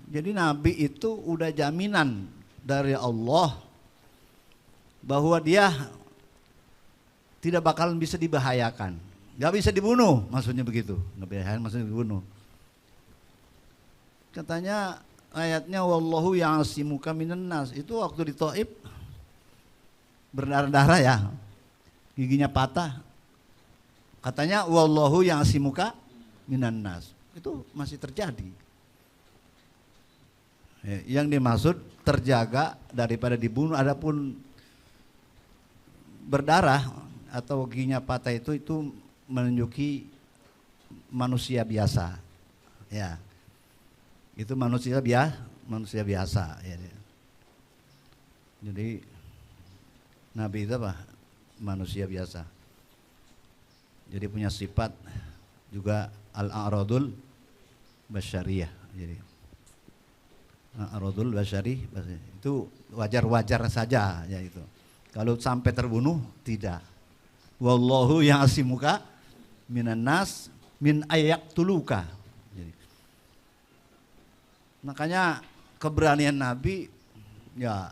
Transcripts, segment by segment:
Jadi Nabi itu udah jaminan dari Allah bahwa dia tidak bakalan bisa dibahayakan. Gak bisa dibunuh, maksudnya begitu. Gak bisa maksudnya dibunuh. Katanya ayatnya wallahu ya'asimuka minan nas. Itu waktu di Thaif berdarah-darah ya. Giginya patah. Katanya wallahu ya'asimuka minan nas. Itu masih terjadi. Yang dimaksud terjaga daripada dibunuh, adapun berdarah atau giginya patah itu menunjuki manusia biasa. Ya. Itu manusia biasa ya. Jadi Nabi itu apa? Manusia biasa. Jadi punya sifat juga al-a'radul basyariyah. Jadi a'radul basyari itu wajar-wajar saja ya itu. Kalau sampai terbunuh tidak. Wallahu ya'asimuka minan nas min ayaktuluka. Jadi, makanya keberanian Nabi ya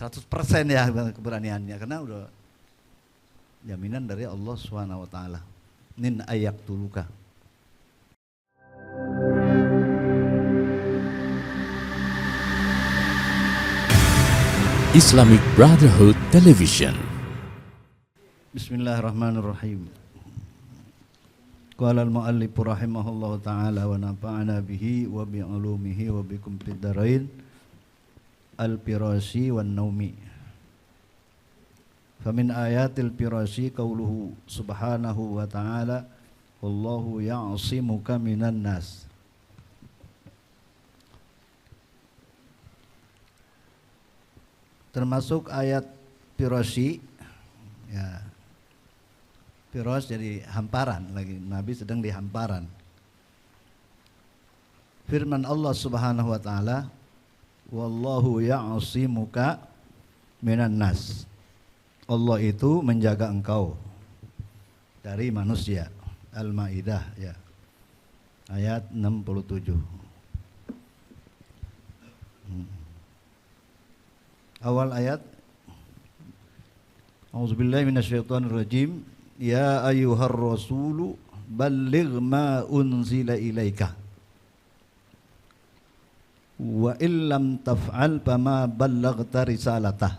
100% ya keberaniannya, karena udah jaminan dari Allah Subhanahu wa taala. Min ayaktuluka. Islamic Brotherhood Television. Bismillahirrahmanirrahim. Qala al-mu'allif rahimahullahu ta'ala wa nafa'ana bihi wa bi ulumihi wa bikum fid dharain al-firasi wan naumi. Famin ayatil firasi qauluhu subhanahu wa ta'ala wallahu ya'simuka minan nas. Termasuk ayat firasi ya. Firas jadi hamparan, lagi Nabi sedang di hamparan. Firman Allah Subhanahu wa taala, wallahu ya'simuka minan nas. Allah itu menjaga engkau dari manusia. Al-Maidah ya. Ayat 67. Awal ayat A'udzubillahi minasyaitonirrajim. Ya ayyuhar rasulu balligh ma unzila ilaika wa illam taf'al fama ballaghta risalatah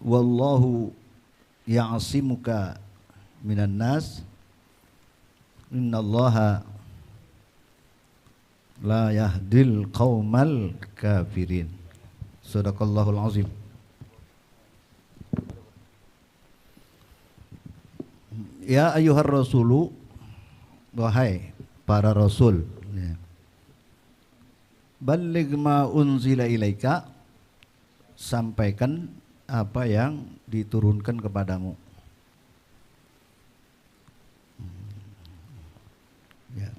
wallahu ya'simuka minan nas innallaha la yahdil qaumal kafirin. Shadaqallahul azim. Ya ayyuhar rasulu, wahai para rasul, ya. Balligh ma unzila ilaika, sampaikan apa yang diturunkan kepadamu. Ya.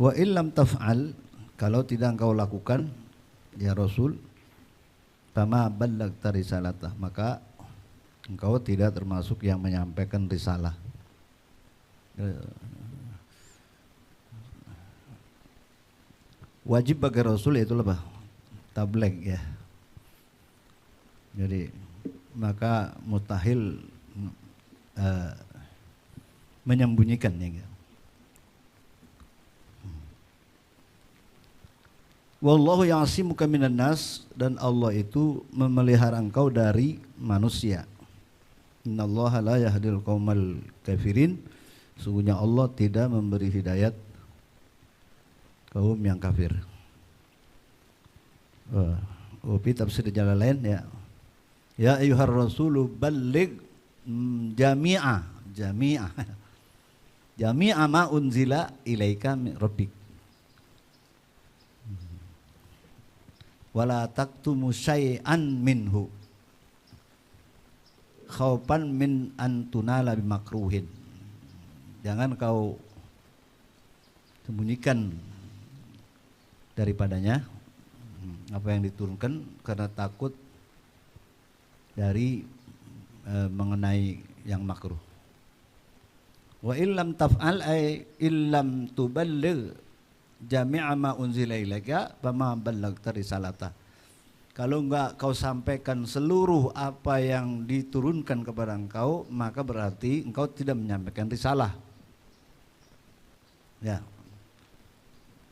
Wa illam taf'al, kalau tidak engkau lakukan ya Rasul, fama ballaghta risalatah, maka engkau tidak termasuk yang menyampaikan risalah. Wajib bagi Rasul itu apa? Tabligh ya. Jadi maka mustahil menyembunyikannya. Gitu. Wallahu ya'simuka minan nas, dan Allah itu memelihara engkau dari manusia. Innallaha la yahdil qaumal kafirin. Sungguhnya Allah tidak memberi hidayat kaum yang kafir. Upi tafsir Jalalain ya. Ya ayyuhar rasulu balligh jami'a ma unzila ilaika min rabbik. Wala taktumu syai'an minhu khaufan min antunala bimakruhin. Jangan kau sembunyikan daripadanya apa yang diturunkan karena takut dari mengenai yang makruh. Wa illam taf'al ay illam tuballigh jami'a ma unzila ilaika fama ballaghta risalata. Kalau enggak kau sampaikan seluruh apa yang diturunkan kepada engkau, maka berarti engkau tidak menyampaikan risalah. Ya.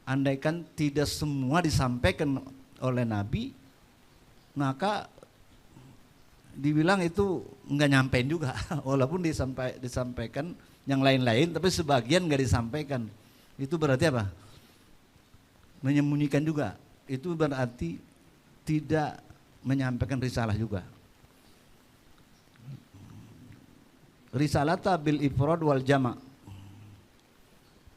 Andaikan tidak semua disampaikan oleh Nabi, maka dibilang itu enggak nyampein juga. Walaupun disampaikan yang lain-lain, tapi sebagian enggak disampaikan. Itu berarti apa? Menyembunyikan juga. Itu berarti tidak menyampaikan risalah juga. Risalata bil ifrad wal jama'.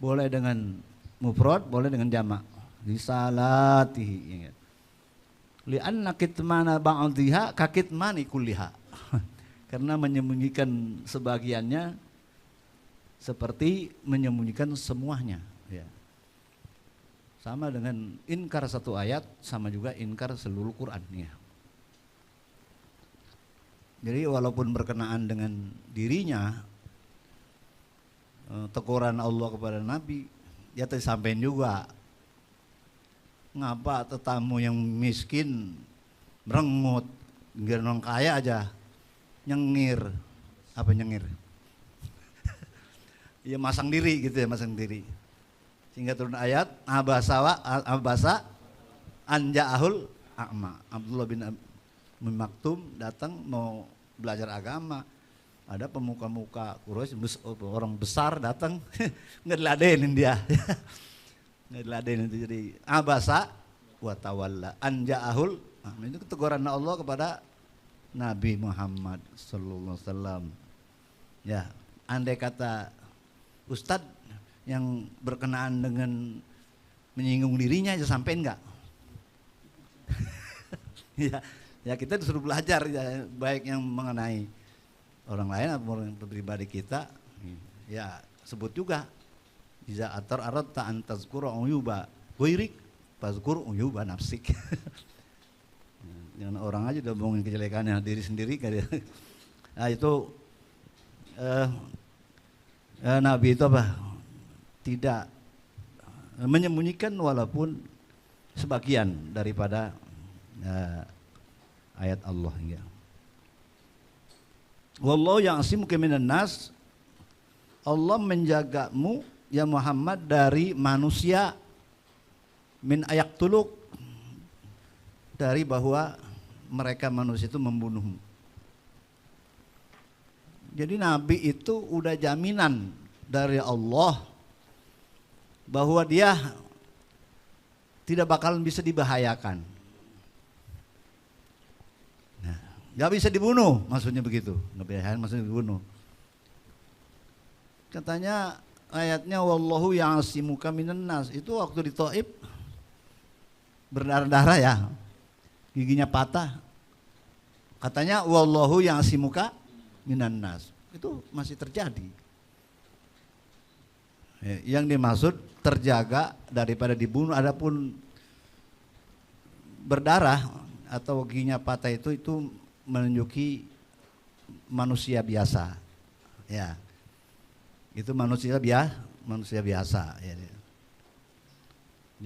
Boleh dengan mufrad, boleh dengan jama'. Risalatihi. Li'anna kitmana ba'dhiha ka kitmani kulliha. Karena menyembunyikan sebagiannya seperti menyembunyikan semuanya, ya. Sama dengan inkar satu ayat, sama juga inkar seluruh Quran, ya. Jadi walaupun berkenaan dengan dirinya, teguran Allah kepada Nabi, ya disampaikan juga. Ngapa tetamu yang miskin merengut, nggak orang kaya aja nyengir, apa nyengir? Ya masang diri gitu ya, masang diri. Sehingga turun ayat abasa anja'ahul a'ma. Abdullah bin Maktum datang mau belajar agama. Ada pemuka-muka Quraisy, orang besar datang, nggak diladenin dia. Nggak diladenin itu. Jadi abasa wa tawalla anja'ahul a'ma. Itu teguran Allah kepada Nabi Muhammad sallallahu alaihi wasallam. Ya, andai kata Ustadz yang berkenaan dengan menyinggung dirinya aja sampein nggak? ya kita disuruh belajar ya, baik yang mengenai orang lain atau pribadi kita, ya sebut juga. Iza atar aradta an tazkura uyuba ghairik fazkur uyuba nafsik. Jangan orang aja udah ngomongin kejelekannya diri sendiri kan. Nah itu Nabi itu apa? Tidak menyembunyikan walaupun sebagian daripada ayat Allah, ya. Wallahu ya'simuka minan nas. Allah menjagamu ya Muhammad dari manusia, min ayak tuluk, dari bahwa mereka manusia itu membunuhmu. Jadi Nabi itu udah jaminan dari Allah bahwa dia tidak bakalan bisa dibahayakan. Nah, gak bisa dibunuh, maksudnya begitu. Gak bahayakan maksudnya dibunuh. Katanya ayatnya wallahu ya'simuka minan nas. Itu waktu di Thaif berdarah-darah ya, giginya patah. Katanya wallahu ya'simuka minan nas. Itu masih terjadi. Yang dimaksud terjaga daripada dibunuh. Adapun berdarah atau giginya patah itu menunjuki manusia biasa, ya. Itu manusia biasa, ya.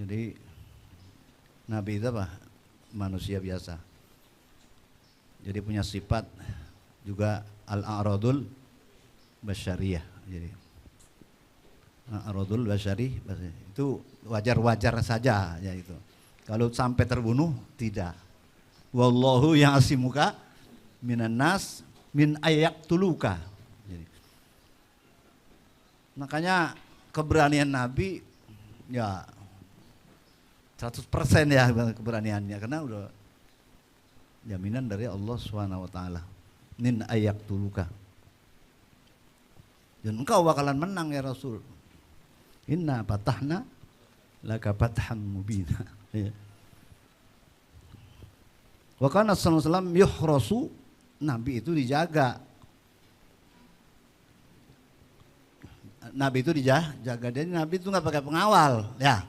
Jadi Nabi itu apa? Manusia biasa. Jadi punya sifat juga al-a'radul basyariyah. Jadi al-a'radul basyari itu wajar-wajar saja, ya itu. Kalau sampai terbunuh tidak. Wallahu ya'simuka minan nas min ayaktuluka. Jadi, makanya keberanian Nabi ya 100% ya keberaniannya, karena udah jaminan dari Allah Subhanahu wa taala. Min ayaktuluka. Dan engkau bakalan menang ya Rasul. Inna fatahna laka fatham mubina. Ya. Wa kana sallallahu alaihi wasallam yuhrasu, Nabi itu dijaga. Nabi itu dijaga, jadi Nabi itu nggak pakai pengawal, ya.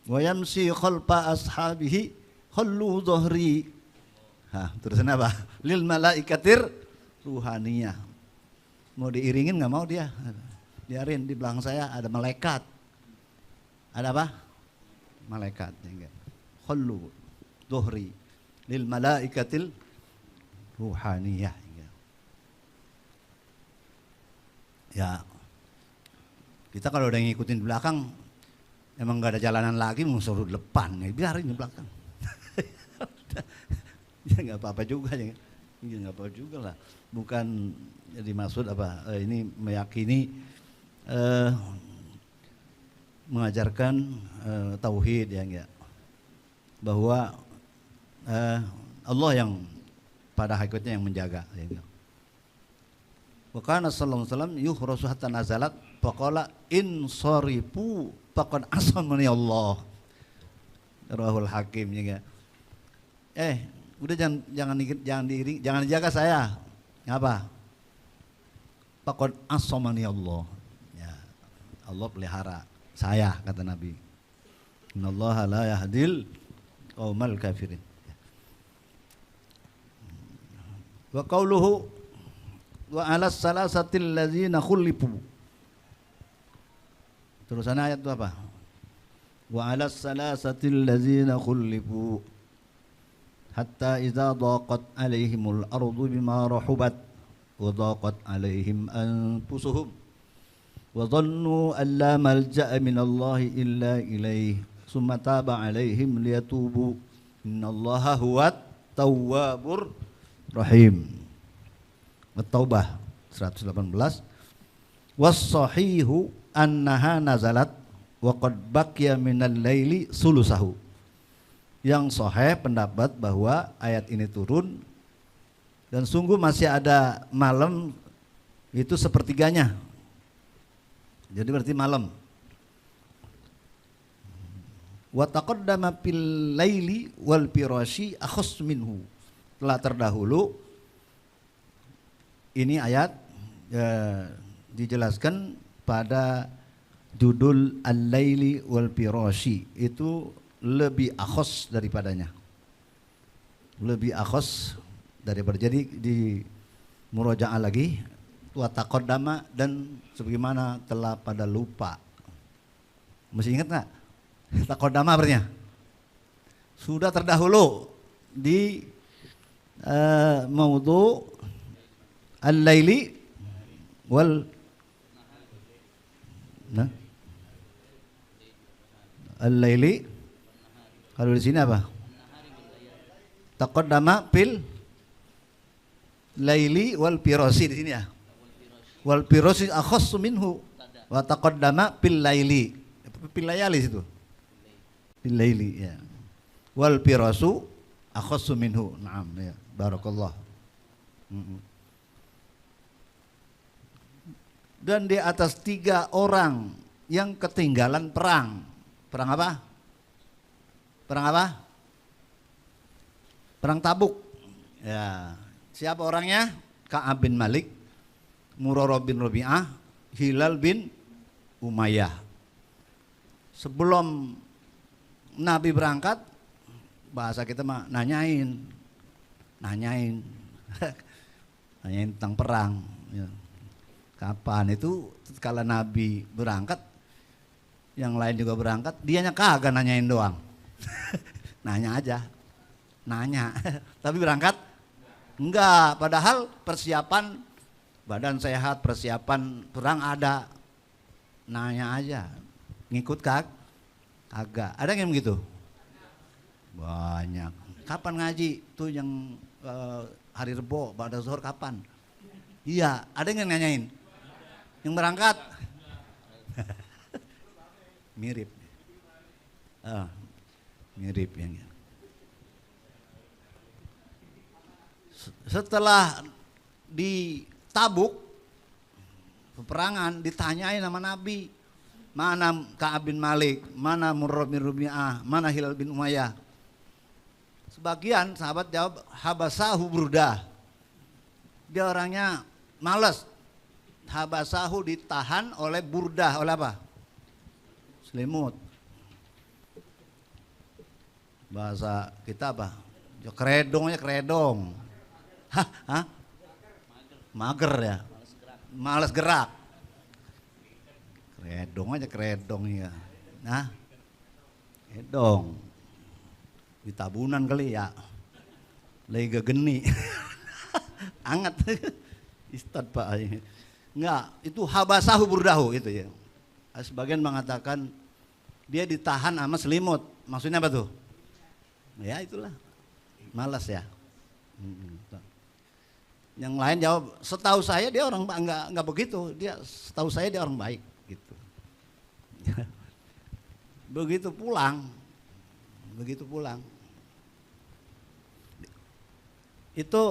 Wa yamsi khalfa ashabihi khallu dhahri. Terusan apa? Lil malaikatir ruhaniyah. mau diiringin nggak mau dia. Biarin, di belakang saya ada malaikat. Ada apa? Malaikat. Khallu dhuhri lil malaikatil ruhaniyah. Ya, kita kalau udah ngikutin di belakang, emang gak ada jalanan lagi, mau suruh di depan, ya biarin di belakang. Ya nggak apa-apa juga, ya nggak apa-apa juga lah. Bukan jadi maksud apa? Ini meyakini, mengajarkan tauhid ya enggak, bahwa Allah yang pada hakikatnya yang menjaga. Ya enggak. Wa kana sallallahu alaihi wasallam yuhrasu hatta nazalat faqala in sarifu faqad asamani Allah. Rawahul Hakim ya. Udah jangan dijaga saya. Ngapa? Faqad asamani Allah. Ya. Allah pelihara saya, kata Nabi. Innallaha la yahdil qaumal kafirin. Wa qauluhu wa 'alas salasatil ladzina khulifu. Terusan ayat itu apa? Wa 'alas salasatil ladzina khulifu hatta idza daqat 'alaihimul ardu bima rahubat wa daqat 'alaihim anfusuhum wa dhannu an la malja'a minallahi illa ilaihi summa taba 'alaihim liyatubu innallaha huwat tawwabur rahim. At-Taubah 118. Was-sahihu annaha nazalat wa qad baqiya minal laili sulusahu. Yang sahih pendapat bahwa ayat ini turun dan sungguh masih ada malam itu sepertiganya. Jadi berarti malam. Wa taqaddama fil laili wal firashi akhas minhu. Telah terdahulu ini ayat dijelaskan pada judul Al-Laili wal Firashi, itu lebih akhos daripadanya. Lebih akhos daripada, jadi di murojaah lagi wa taqaddama dan sebagaimana telah pada lupa. Masih ingat enggak? Taqaddama artinya sudah terdahulu di maudhu Al-Laili wal Al-Laili. Kalau di sini apa? Taqaddama fil Laili wal Firashi di sini ya. Wal Firashi akhassu minhu wa taqaddama fil Laili. Fil layali situ. Fil Laili ya. Wal Firasu akhassu minhu. Naam ya. Barakallah. Dan di atas 3 orang yang ketinggalan perang. Perang apa? Perang apa? Perang Tabuk. Ya. Siapa orangnya? Ka'ab bin Malik, Murarah bin Rabi'ah, Hilal bin Umayyah. Sebelum Nabi berangkat, bahasa kita mah nanyain tentang perang. Ya. Kapan itu kalau Nabi berangkat, yang lain juga berangkat, dianya kagak nanyain doang. Nanya aja, nanya. Tapi berangkat enggak, padahal persiapan badan sehat, persiapan perang ada. Nanya aja, ngikut kagak. Ada yang begitu? Banyak. Kapan ngaji? Tuh yang hari Rebo, pada zuhur kapan? Iya, ada yang nanyain. Yang berangkat mirip, mirip yang. Setelah di Tabuk peperangan, ditanyain sama Nabi, mana Ka'ab bin Malik, mana Murrah bin Rabi'ah, mana Hilal bin Umayyah. Sebagian sahabat jawab habasahu Burdah. Dia orangnya malas. Habasahu ditahan oleh Burdah, oleh apa? Selimut. Bahasa kita apa? Ya kredong. Hah? Mager ya. malas gerak. Kredong aja kredong ya. Nah, kredong. Di tabunan kali ya. Lagi geni. Anget. Istad Pak. Enggak, itu habasahu burdahu itu ya. Sebagian mengatakan dia ditahan sama selimut. Maksudnya apa tuh? Ya itulah. Malas ya. Yang lain jawab, setahu saya dia orang enggak begitu. Dia setahu saya dia orang baik gitu. Begitu pulang itu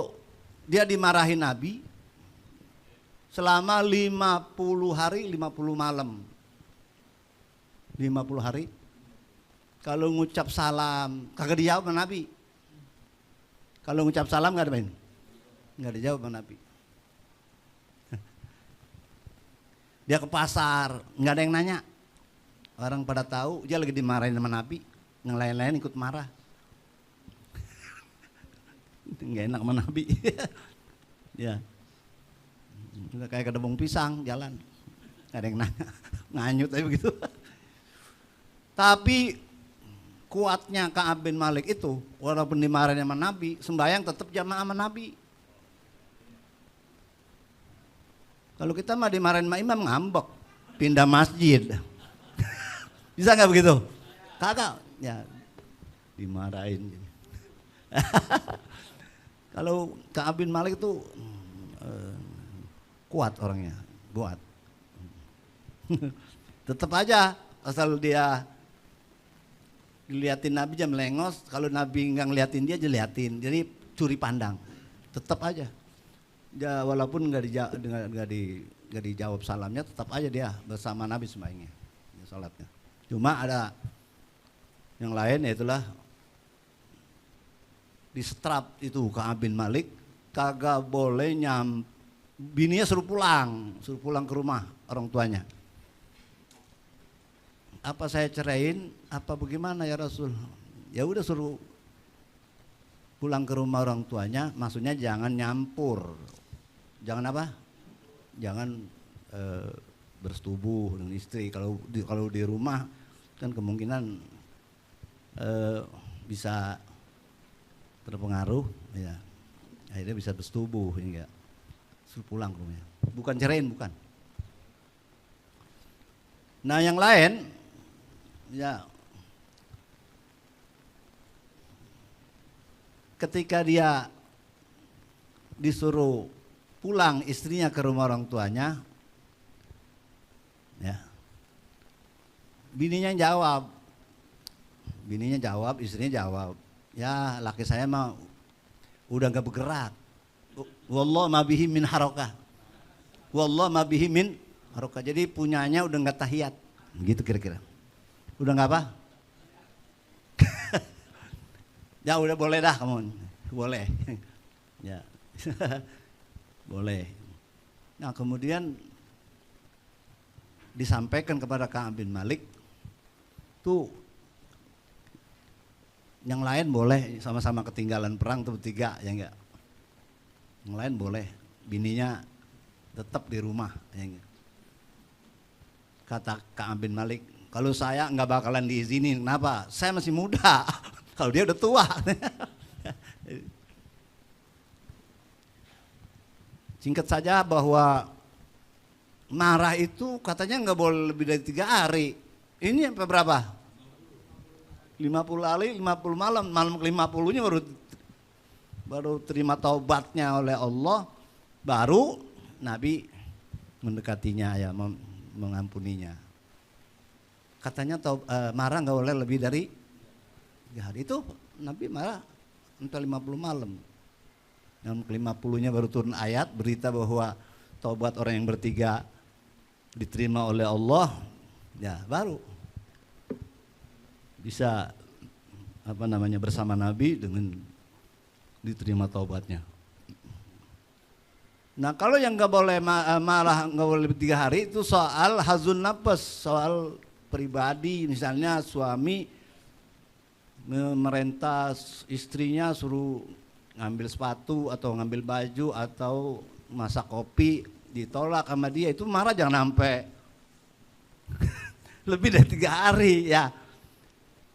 dia dimarahi Nabi selama 50 hari 50 malam. 50 hari. Kalau ngucap salam kagak dijawab sama Nabi. Kalau ngucap salam enggak ada main. Enggak dijawab sama Nabi. Dia ke pasar, enggak ada yang nanya. Orang pada tahu dia lagi dimarahin sama Nabi, yang lain-lain ikut marah. Enggak enak sama Nabi. Ya. Udah kayak kedebong pisang jalan. Enggak ada yang nanya. Nganyut aja begitu. Tapi kuatnya Ka'ab bin Malik itu, walaupun dimarahin sama Nabi, sembahyang tetap jamaah sama Nabi. Kalau kita mah dimarahin sama imam ngambek, pindah masjid. Bisa nggak begitu? Kagak, ya dimarahin. Kalau Ka'ab bin Malik itu kuat orangnya, buat. Tetap aja asal dia diliatin Nabi aja melengos, kalau Nabi nggak ngeliatin dia liatin, jadi curi pandang, tetap aja. Ya, walaupun nggak dijawab salamnya, tetap aja dia bersama Nabi sembahyangnya, ya, salatnya. Cuma ada yang lain, yaitulah di setrap itu Ka'ab bin Malik kagak boleh bininya suruh pulang ke rumah orang tuanya. Apa saya ceraiin? Apa bagaimana ya Rasul? Ya udah suruh pulang ke rumah orang tuanya. Maksudnya jangan nyampur. Jangan apa? Jangan bersetubuh dengan istri. Kalau di rumah kan kemungkinan bisa terpengaruh. Ya, akhirnya bisa bersetubuh. Ya, suruh pulang ke rumahnya. Bukan ceraiin, bukan. Nah yang lain. Ya, ketika dia disuruh pulang istrinya ke rumah orang tuanya, ya, bininya jawab, istrinya jawab, ya laki saya mah udah nggak bergerak, wallah ma bihi min harokah, jadi punyanya udah nggak tahiyat, gitu kira-kira. Udah nggak apa? Ya udah boleh dah kamu, boleh. Ya, boleh. Nah kemudian disampaikan kepada Ka'ab bin Malik, tuh yang lain boleh sama-sama ketinggalan perang tuh bertiga, ya enggak? Yang lain boleh, bininya tetap di rumah, ya enggak? Kata Ka'ab bin Malik, kalau saya nggak bakalan diizinin, kenapa? Saya masih muda. Kalau dia udah tua. Singkat saja bahwa marah itu katanya nggak boleh lebih dari 3 hari. Ini apa berapa? 50 hari, 50 malam. Malam ke-50-nya baru terima taubatnya oleh Allah. Baru Nabi mendekatinya, ya, mengampuninya. Katanya marah nggak boleh lebih dari 3 hari. Itu Nabi marah sampai 50 malam. Yang ke-50-nya baru turun ayat berita bahwa taubat orang yang bertiga diterima oleh Allah. Ya baru bisa bersama Nabi dengan diterima taubatnya. Nah kalau yang nggak boleh marah nggak boleh lebih 3 hari itu soal hazun nafas, soal pribadi. Misalnya suami memerintah istrinya suruh ngambil sepatu atau ngambil baju atau masak kopi, ditolak sama dia, itu marah jangan sampai lebih dari 3 hari ya.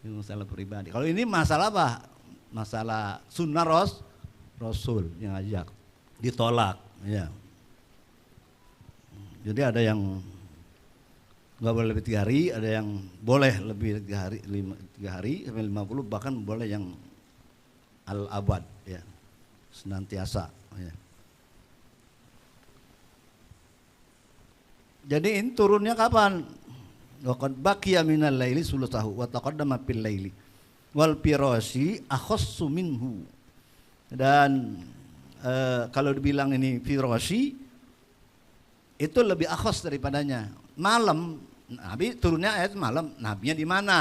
Ini masalah pribadi. Kalau ini masalah apa? Masalah sunnah Rasul yang ajak, ditolak ya. Jadi ada yang nggak boleh lebih 3 hari, ada yang boleh lebih 3 hari, 3 hari sampai 50, bahkan boleh yang al-abad ya, senantiasa ya. Jadi ini turunnya kapan? Waqad baqiya minal laili sulusahu wa taqaddama fil laili wal firasi akhassu minhu. Dan kalau dibilang ini firasi itu lebih akhas daripadanya. Malam, Nabi turunnya ayat malam, nabinya di mana?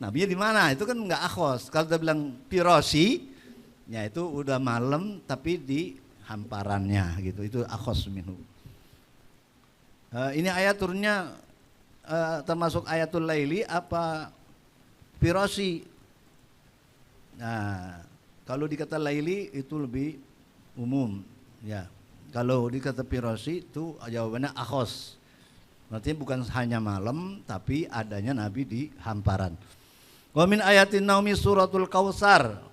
Nabinya di mana? Itu kan enggak akhas. Kalau kita bilang firasi, ya itu udah malam tapi di hamparannya gitu. Itu akhas minhu. Ini ayat turunnya termasuk ayatul laili apa firasi? Nah, kalau dikata laili itu lebih umum, ya. Kalau dikata firasi itu jawabannya akhos. Berarti bukan hanya malam, tapi adanya Nabi di hamparan. Wa min ayatin naumi suratul Kautsar.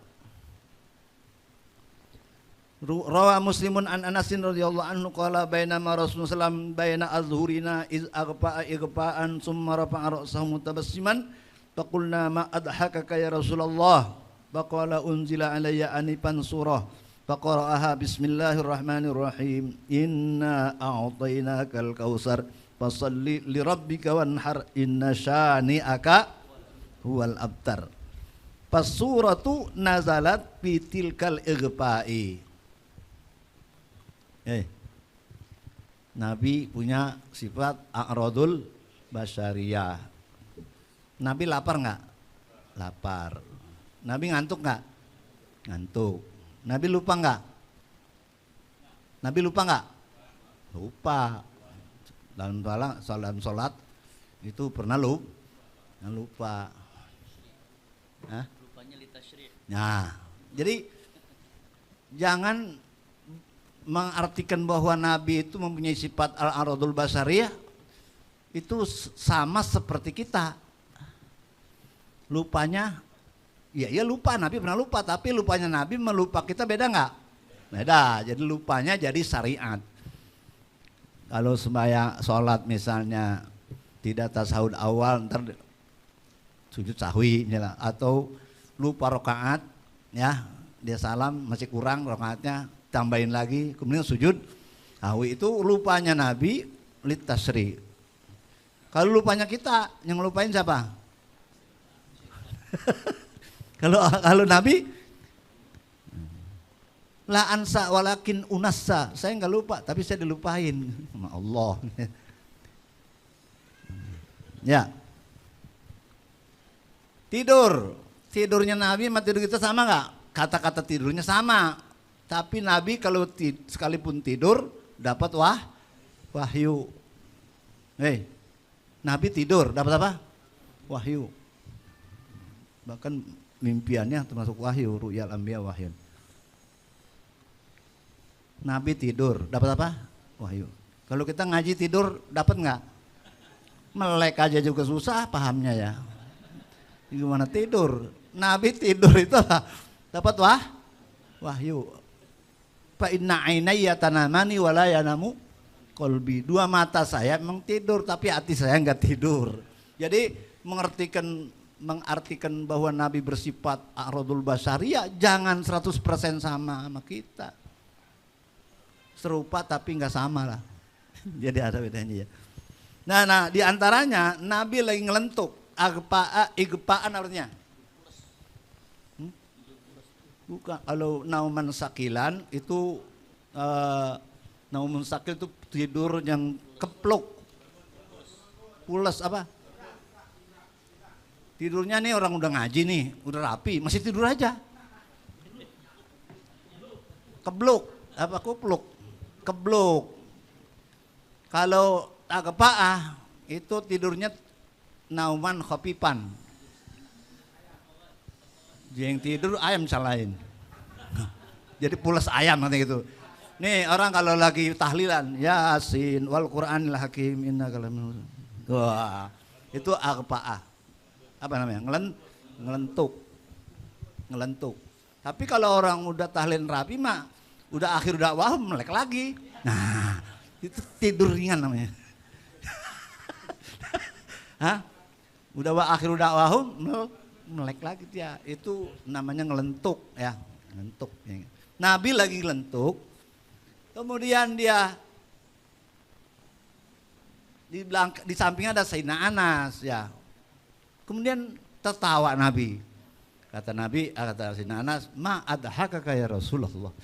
Rawa Muslimun an Anasin radhiyallahu anhu qala bainama Rasulullah sallallahu baina azhurina iz aghfa'a ighfa'an summa rafa'a ra'sahu mutabassiman faqulna ma adhakaka ya Rasulullah faqala unzila alayya anifan surah faqara'aha bismillahirrahmanirrahim inna a'tainakal kautsar fasalli lirabbika wanhar inna syani'aka huwal abtar. Fasuratu nazalat fi tilkal ighfa'i. Nabi punya sifat a'radul basyariyah. Nabi lapar nggak? Lapar. Nabi ngantuk nggak? Ngantuk. Nabi lupa nggak? Nabi lupa nggak? Lupa. Dalam sholat itu pernah lupa. Hah? Lupanya litasyrih. Nah, jadi jangan mengartikan bahwa Nabi itu mempunyai sifat al-aradul basariyah itu sama seperti kita. Lupanya, ya lupa, Nabi pernah lupa, tapi lupanya Nabi melupa kita beda nggak? Beda, jadi lupanya jadi syariat. Kalau sembahyang sholat misalnya tidak tasahud awal, ntar sujud sahwi atau lupa rakaat, ya dia salam masih kurang rakaatnya, tambahin lagi, kemudian sujud sahwi, itu lupanya Nabi litasri. Kalau lupanya kita, yang ngelupain siapa? Kalau Nabi la ansa walakin unassa, saya nggak lupa tapi saya dilupain sama Allah. Ya. Tidurnya Nabi sama tidur kita sama nggak? Kata-kata tidurnya sama. Tapi Nabi kalau sekalipun tidur dapat wahyu. Nabi tidur dapat apa? Wahyu. Bahkan mimpiannya termasuk wahyu, ru'yal anbiya wahyu. Nabi tidur dapat apa? Wahyu. Kalau kita ngaji tidur dapat nggak? Melek aja juga susah pahamnya ya. Gimana tidur? Nabi tidur itu dapat wahyu. Fa inna ainayya tanamani wa la yanamu qalbi. Dua mata saya memang tidur tapi hati saya enggak tidur. Jadi mengartikan bahwa Nabi bersifat a'radul basyariyah jangan 100% sama kita. Serupa tapi enggak sama lah. Jadi ada bedanya ya. Nah di antaranya Nabi lagi ngelentuk. Igpa'an artinya. Bukan, kalau nauman sakilan itu nauman sakil itu tidur yang kepluk, pules apa? Tidurnya nih orang udah ngaji nih, udah rapi, masih tidur aja. Kebluk, apa kupluk? Kebluk. Kalau agpa'ah itu tidurnya nauman khopipan. Yang tidur ayam salahin. Jadi pules ayam nanti gitu. Nih orang kalau lagi tahlilan Yasin wal Qur'anil Hakim innaka laminal. Wah, itu arpa'ah. Apa namanya? Ngelentuk. Tapi kalau orang udah tahlil rapi mah udah akhir dakwah melek lagi. Nah, itu tidur ringan namanya. Hah? Udah akhir dakwah melek lagi dia. Itu namanya ngelentuk ya, ngelentuk. Nabi lagi ngelentuk. Kemudian dia di sampingnya ada Sayyidina Anas ya. Kemudian tertawa Nabi. Kata Sayyidina Anas, "Ma adhakaka ya Rasulullah."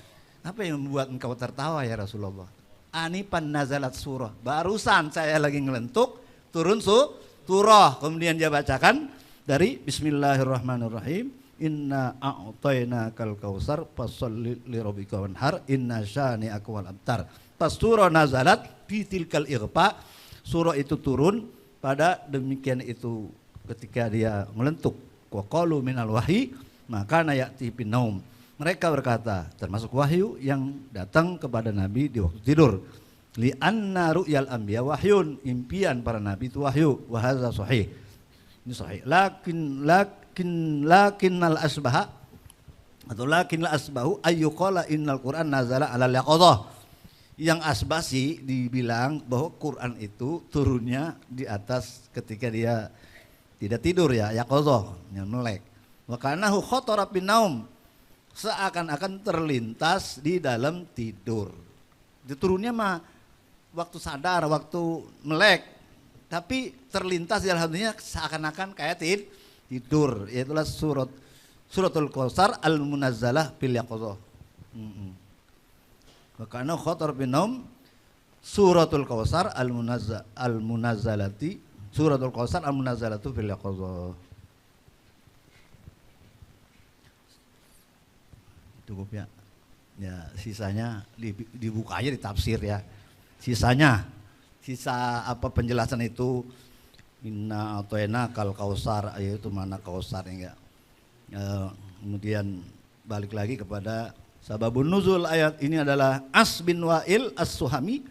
Apa yang membuat engkau tertawa ya Rasulullah? Anifan nazalat surah. Barusan saya lagi ngelentuk, turun surah. Kemudian dia bacakan dari Bismillahirrahmanirrahim. Inna a'tainakal kautsar fasholli lirabbika wanhar inna syani'aka wal abtar. Pas surah nazalat fi tilkal ighfa. Surah itu turun pada demikian itu ketika dia melentuk. Wa qalu minal wahyi maka ya'ti bin naum. Mereka berkata termasuk wahyu yang datang kepada Nabi di waktu tidur. Li anna ru'yal anbiya wahyun, impian para nabi itu wahyu. Wa hadza sahih. Ini sahih. Lakinnal asbaha atau lakinnal asbahu ayyuqala innal Qur'an nazala 'alal yaqadhah. Yang asbah sih dibilang bahwa Quran itu turunnya di atas ketika dia tidak tidur ya, yaqadhah, yang melek. Wa kanahu khatara bin naum, seakan-akan terlintas di dalam tidur. Turunnya mah waktu sadar, waktu melek, tapi terlintas di dalam hatinya seakan-akan kayak tidur. Yaitulah suratul Kautsar al-munazzalah bil yaqadhah. Wa kana khatar bin naum suratul Kautsar al-munazzalati suratul Kautsar al-munazzalatu fil yaqadhah. Cukup ya. Ya, sisanya dibuka aja di tafsir ya. Sisa apa penjelasan itu inna a'tainakal kautsar, yaitu mana kautsar enggak. Kemudian balik lagi kepada sababun nuzul ayat ini adalah As bin Wa'il As-Suhami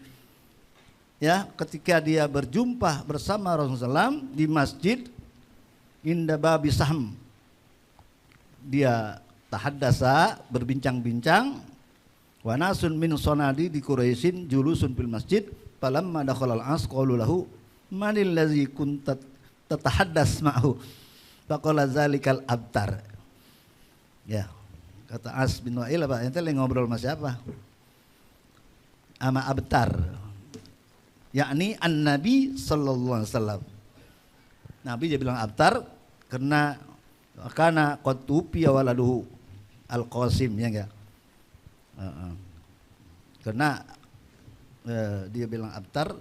ya, ketika dia berjumpa bersama Rasulullah SAW di masjid inda babi Sahm, dia tahaddasa berbincang-bincang wa nasun min sonadi di Quraisyin julusun fil masjid falamma dakhala al-as qalu lahu manil ladzi kunta tatahaddas ma'hu faqala zalikal abtar. Ya, kata As bin Wa'il, apa ente lagi ngobrol sama siapa? Ama abtar, yakni an-nabi sallallahu alaihi wasallam. Nabi dia bilang abtar karena qad tufiya waladuhu al-Qasim, ya enggak? Karena dia bilang abtar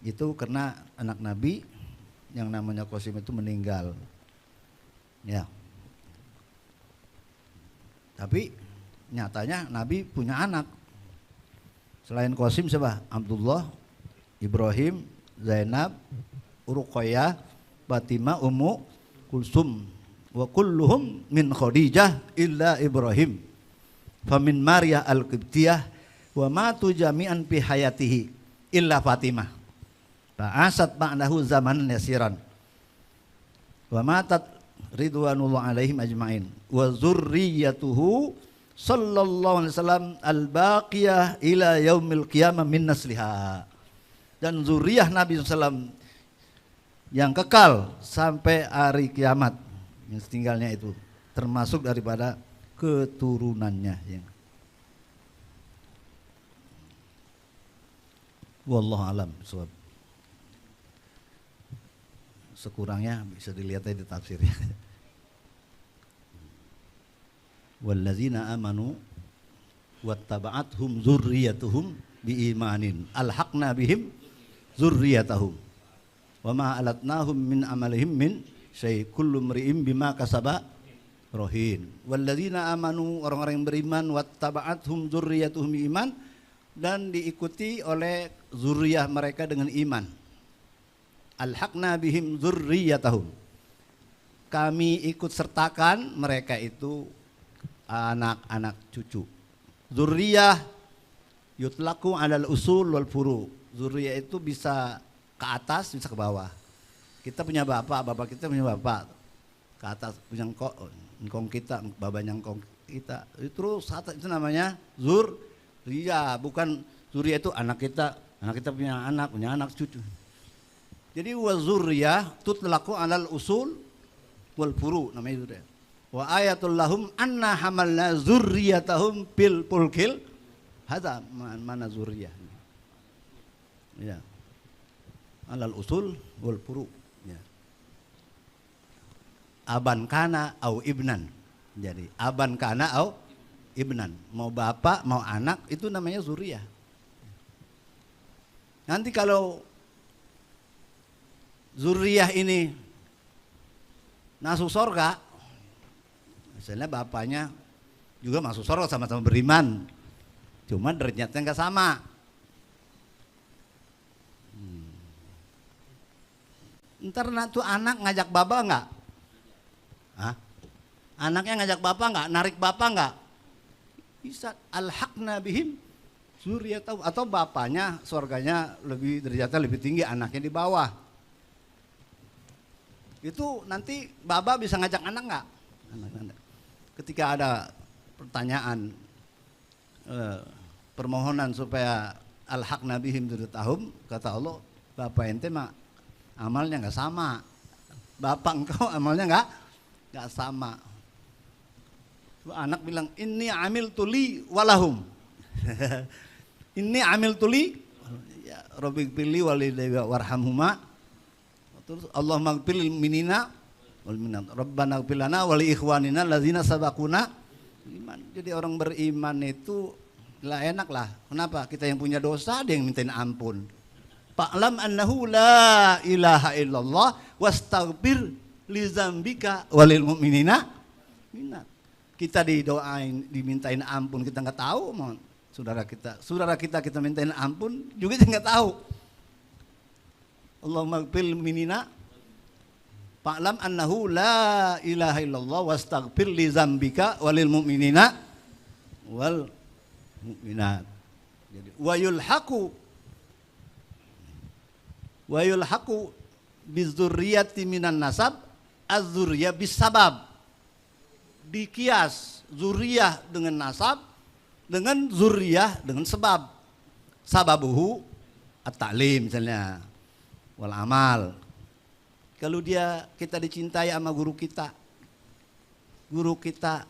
itu karena anak Nabi yang namanya Qasim itu meninggal. Ya. Tapi nyatanya Nabi punya anak. Selain Qasim siapa? Abdullah, Ibrahim, Zainab, Ruqayyah, Fatimah, Ummu Kulsum. Wa kulluhum min Khadijah illa Ibrahim. Famin Maryah al-Qibtiyah wa matu jami'an fi hayatihi illa Fatimah. Fa'asat ba'dahu zaman yasiran. Wa matat ridwanullah alaihim ajma'in. Wa zurriyatuhu sallallahu alaihi wasallam al-baqiyah ila yaumil qiyamah min nasliha. Dan zuriyah Nabi SAW yang kekal sampai hari kiamat, yang setinggalnya itu termasuk daripada keturunannya. Wallahu alam. Sekurangnya bisa dilihat di tafsirnya. Wallazina amanu wattaba'athum dzurriyyatuhum biimanin alhaqna bihim dzurriyyatahum wama alatnahum min amalihim min syai' kullu mri'in bima kasaba rahin. Walladzina amanu, orang-orang yang beriman, wattaba'athum dzurriyyatuhum biiman, dan diikuti oleh zuriyah mereka dengan iman. Alhaqna bihim dzurriyyatahum, kami ikut sertakan mereka itu anak-anak cucu. Zuriyah Yutlaku 'alal usul wal furu. Zuriyah itu bisa ke atas, bisa ke bawah. Kita punya bapak kita punya bapak. Ke atas punya engkong kita, babanya engkong kita. Terus itu namanya zuriyah, bukan zuriyah itu anak kita punya anak cucu. Jadi wa zuriyah tutlaqu 'alal usul wal furu, namanya itu deh. Wa ayatul lahum anna hamalna zurriyatahum bil fulkil hadza mana zuriyah. Ya. Alal usul wal furu. Ya. Aban kana au ibnan. Jadi aban kana au ibnan. Mau bapak mau anak itu namanya zuriyah. Nanti kalau zuriyah ini masuk surga, misalnya bapaknya juga masuk surga sama-sama beriman, cuma derajatnya nggak sama. Ntar tuh anak ngajak bapak nggak? Hah? Anaknya ngajak bapak nggak? Narik bapak nggak? Bisa alhaqna bihim zuriyatahu, atau bapaknya surganya lebih derajatnya lebih tinggi, anaknya di bawah. Itu nanti bapak bisa ngajak anak nggak? Ketika ada pertanyaan permohonan supaya alhaqna bihim zuriyatahum, kata Allah, bapak ente mah amalnya nggak sama, bapak engkau amalnya nggak sama. Anak bilang ini amil tuli walahum. Ini amil tuli ya Rabbi pilih walidayya warhamhuma. Terus Allahumma ighfirlil minina wal minat. Rabbana ighfir lana wa li ikhwanina allazina sabaquna iman. Jadi orang beriman itu lah enak lah. Kenapa? Kita yang punya dosa ada yang mintain ampun. Fa'lam annahu la ilaha illallah wastaghfir li dzambika walil mu'minina minat. Kita didoain, dimintain ampun, kita nggak tahu, mohon saudara kita mintain ampun juga kita nggak tahu. Allahumma ighfir minina fa'lam annahu la ilaha illallah wastaghfir li dzambika walil mu'minina wal mu'minat. Jadi wa yulhaqu bizzurriyyati minan nasab az-zurriyah bisabab. Dikias zuriyah dengan nasab, dengan zuriyah dengan sebab. Sababuhu at-ta'lim misalnya, wal amal. Kalau kita dicintai sama guru kita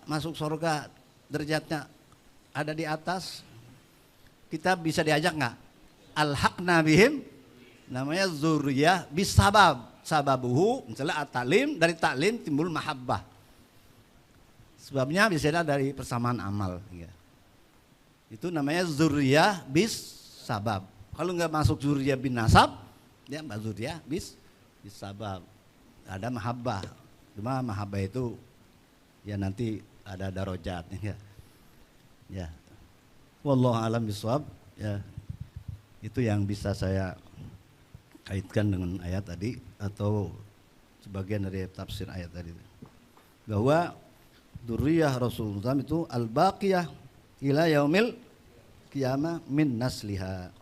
masuk surga, derajatnya ada di atas, kita bisa diajak nggak? Alhaqna bihim, namanya zuriyah bisabab. Sababuhu misalnya at-ta'lim, dari ta'lim timbul mahabbah. Sebabnya biasanya dari persamaan amal ya. Itu namanya zuriyah bis sabab. Kalau nggak masuk zuriyah bin nasab, dia mbak zuriyah bis sabab. Ada mahabbah. Cuma mahabbah itu ya nanti ada darajatnya ya. Ya. Wallahu alam bisawab ya. Itu yang bisa saya kaitkan dengan ayat tadi atau sebagian dari tafsir ayat tadi. Bahwa dzurriyyah Rasulullah itu al-baqiyah ila yaumil qiyamah min nasliha.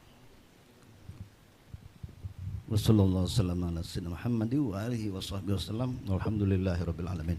Wassallallahu wasallam ala sayyidina Muhammad wa alihi wa sahbihi wasallam. Walhamdulillahirabbil alamin.